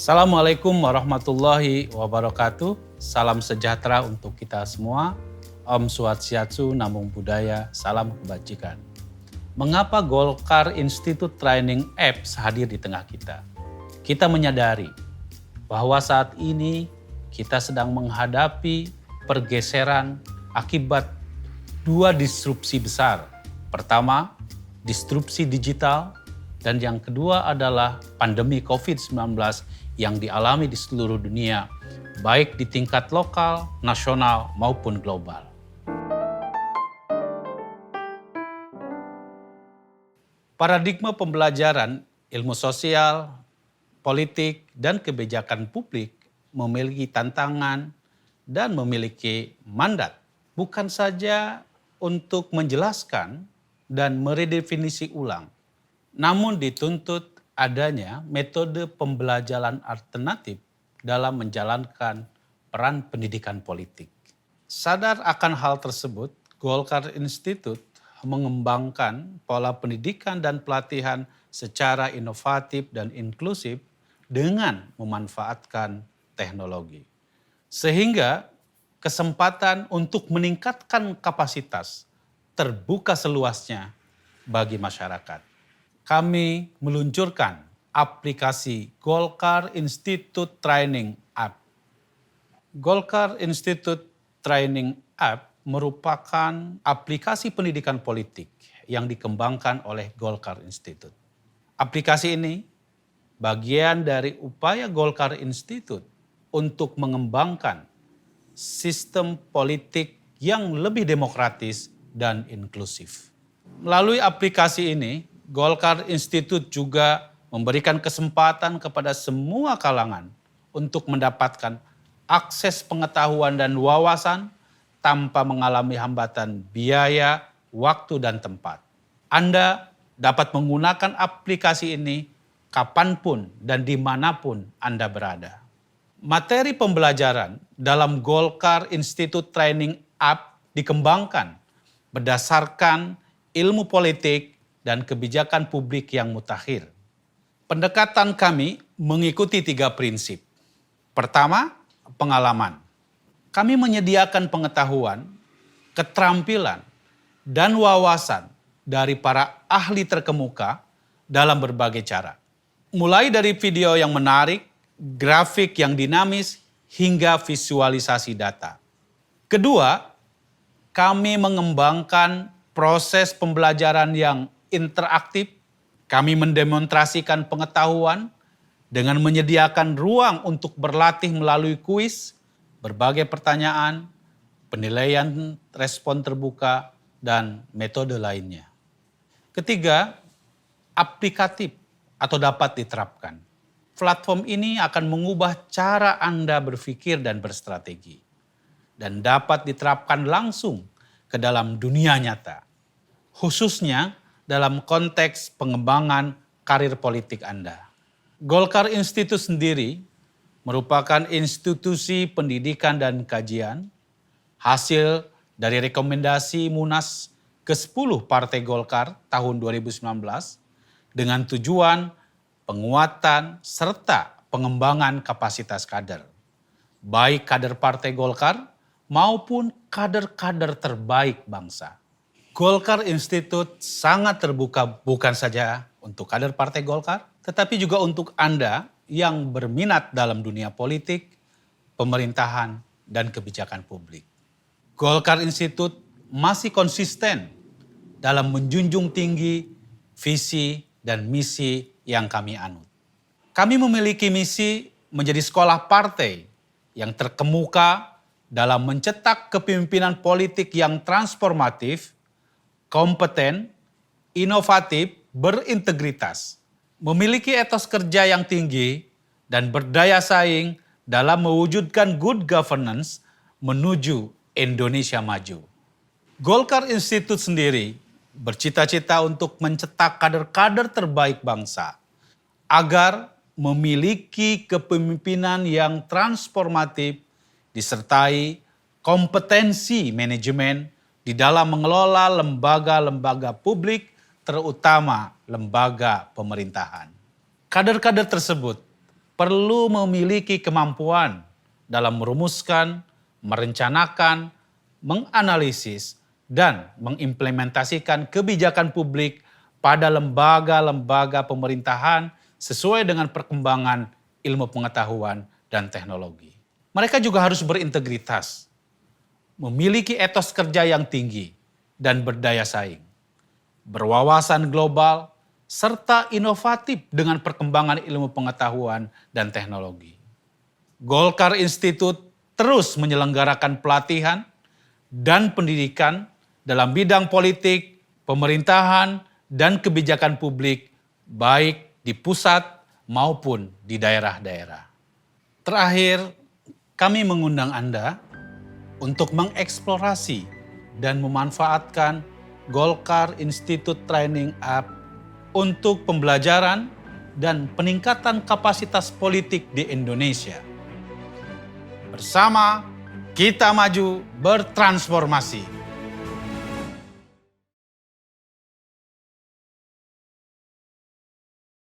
Assalamualaikum warahmatullahi wabarakatuh. Salam sejahtera untuk kita semua. Om Swastiastu, Namo Buddhaya, salam kebajikan. Mengapa Golkar Institute Training Apps hadir di tengah kita? Kita menyadari bahwa saat ini kita sedang menghadapi pergeseran akibat dua disrupsi besar. Pertama, disrupsi digital, dan yang kedua adalah pandemi COVID-19 yang dialami di seluruh dunia, baik di tingkat lokal, nasional, maupun global. Paradigma pembelajaran ilmu sosial, politik, dan kebijakan publik memiliki tantangan dan memiliki mandat, bukan saja untuk menjelaskan dan meredefinisi ulang, namun dituntut adanya metode pembelajaran alternatif dalam menjalankan peran pendidikan politik. Sadar akan hal tersebut, Golkar Institute mengembangkan pola pendidikan dan pelatihan secara inovatif dan inklusif dengan memanfaatkan teknologi. Sehingga kesempatan untuk meningkatkan kapasitas terbuka seluasnya bagi masyarakat. Kami meluncurkan aplikasi Golkar Institute Training App. Golkar Institute Training App merupakan aplikasi pendidikan politik yang dikembangkan oleh Golkar Institute. Aplikasi ini bagian dari upaya Golkar Institute untuk mengembangkan sistem politik yang lebih demokratis dan inklusif. Melalui aplikasi ini, Golkar Institute juga memberikan kesempatan kepada semua kalangan untuk mendapatkan akses pengetahuan dan wawasan tanpa mengalami hambatan biaya, waktu, dan tempat. Anda dapat menggunakan aplikasi ini kapanpun dan dimanapun Anda berada. Materi pembelajaran dalam Golkar Institute Training App dikembangkan berdasarkan ilmu politik dan kebijakan publik yang mutakhir. Pendekatan kami mengikuti 3 prinsip. Pertama, pengalaman. Kami menyediakan pengetahuan, keterampilan, dan wawasan dari para ahli terkemuka dalam berbagai cara. Mulai dari video yang menarik, grafik yang dinamis, hingga visualisasi data. Kedua, kami mengembangkan proses pembelajaran yang interaktif. Kami mendemonstrasikan pengetahuan dengan menyediakan ruang untuk berlatih melalui kuis, berbagai pertanyaan, penilaian respon terbuka, dan metode lainnya. Ketiga, aplikatif atau dapat diterapkan. Platform ini akan mengubah cara Anda berpikir dan berstrategi, dan dapat diterapkan langsung ke dalam dunia nyata, khususnya dalam konteks pengembangan karir politik Anda. Golkar Institute sendiri merupakan institusi pendidikan dan kajian, hasil dari rekomendasi Munas ke-10 Partai Golkar tahun 2019 dengan tujuan penguatan serta pengembangan kapasitas kader, baik kader Partai Golkar maupun kader-kader terbaik bangsa. Golkar Institute sangat terbuka bukan saja untuk kader Partai Golkar, tetapi juga untuk Anda yang berminat dalam dunia politik, pemerintahan, dan kebijakan publik. Golkar Institute masih konsisten dalam menjunjung tinggi visi dan misi yang kami anut. Kami memiliki misi menjadi sekolah partai yang terkemuka dalam mencetak kepemimpinan politik yang transformatif, kompeten, inovatif, berintegritas, memiliki etos kerja yang tinggi, dan berdaya saing dalam mewujudkan good governance menuju Indonesia maju. Golkar Institute sendiri bercita-cita untuk mencetak kader-kader terbaik bangsa agar memiliki kepemimpinan yang transformatif disertai kompetensi manajemen di dalam mengelola lembaga-lembaga publik, terutama lembaga pemerintahan. Kader-kader tersebut perlu memiliki kemampuan dalam merumuskan, merencanakan, menganalisis, dan mengimplementasikan kebijakan publik pada lembaga-lembaga pemerintahan sesuai dengan perkembangan ilmu pengetahuan dan teknologi. Mereka juga harus berintegritas, memiliki etos kerja yang tinggi dan berdaya saing, berwawasan global, serta inovatif dengan perkembangan ilmu pengetahuan dan teknologi. Golkar Institute terus menyelenggarakan pelatihan dan pendidikan dalam bidang politik, pemerintahan, dan kebijakan publik, baik di pusat maupun di daerah-daerah. Terakhir, kami mengundang Anda untuk mengeksplorasi dan memanfaatkan Golkar Institute Training App untuk pembelajaran dan peningkatan kapasitas politik di Indonesia. Bersama kita maju bertransformasi.